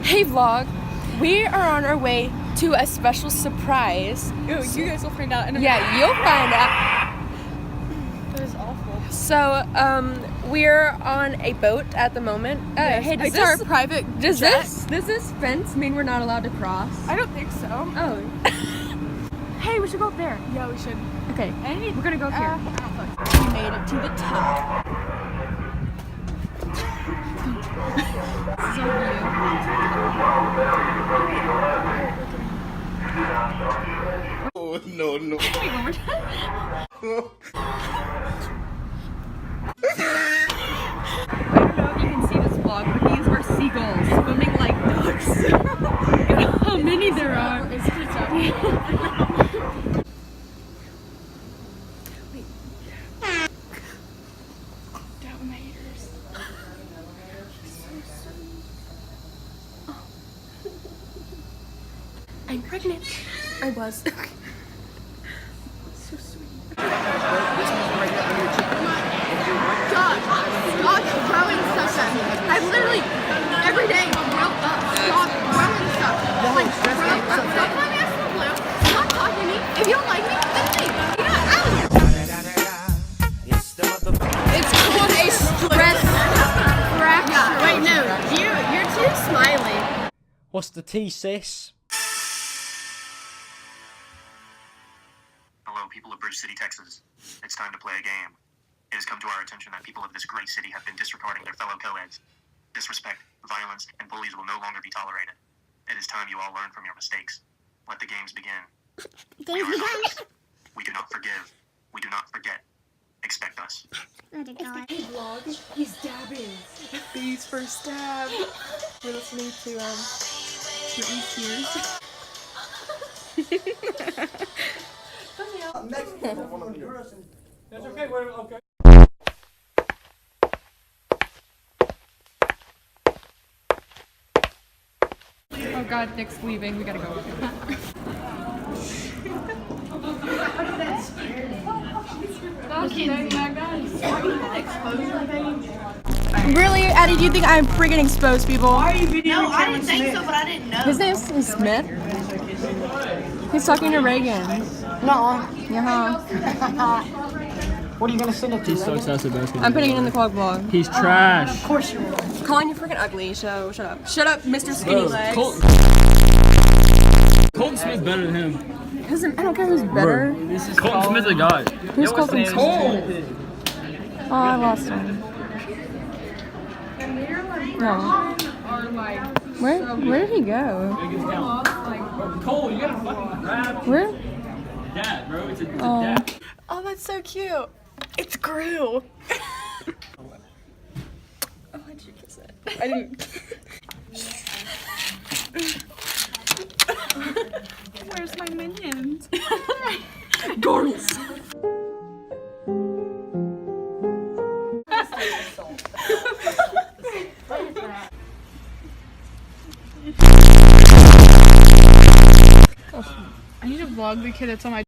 Hey vlog, we are on our way to a special surprise. Ew, you guys will find out in a minute. Yeah, you'll find out. That was awful. So, we're on a boat at the moment. Hey, It's our private does jet. this fence mean we're not allowed to cross? I don't think so. Oh. Hey, we should go up there. Yeah, we should. Okay, we're gonna go up here. We made it to the top. So Oh, no. Wait, one more time. I don't know if you can see this vlog, but these are seagulls swimming like ducks. How many there are. Down with my haters. I'm pregnant. I was. So sweet. Stop throwing stuff at me. I literally, every day, stop throwing stuff. Like, stop calling me a blue. Stop talking to me. If you don't like me, then leave. Get out of here. It's called a stress fracture. Yeah, wait, no. You're too smiley. What's the tea, sis? Hello, people of Bridge City, Texas. It's time to play a game. It has come to our attention that people of this great city have been disregarding their fellow co-eds. Disrespect, violence, and bullies will no longer be tolerated. It is time you all learn from your mistakes. Let the games begin. We do not forgive. We do not forget. Expect us. He's dabbing. B's first stab. We're listening to Britney Spears. That's okay, we're okay. Oh god, Nick's leaving. We gotta go. Really, Eddie, do you think I'm freaking exposed people? No, I didn't think so, but I didn't know. His name's Smith. He's talking to Reagan. No. Yeah. What are you gonna send it to? He sucks ass at basketball. I'm putting it in the Clog vlog. He's trash. Of course you will. Calling you freaking ugly, so shut up. Shut up, Mr. Skinny Legs. Colton Smith's better than him. I don't care who's better. Colton Smith's a guy. Who's Colton Smith? Oh, I lost him. No. Where did he go? Cole, you gotta fucking grab Where? that, bro. It's a Oh. dad. Oh, that's so cute. It's Gru. Oh, how'd you kiss it? I didn't. Where's my minions? Girls. I need to vlog the kid that's on my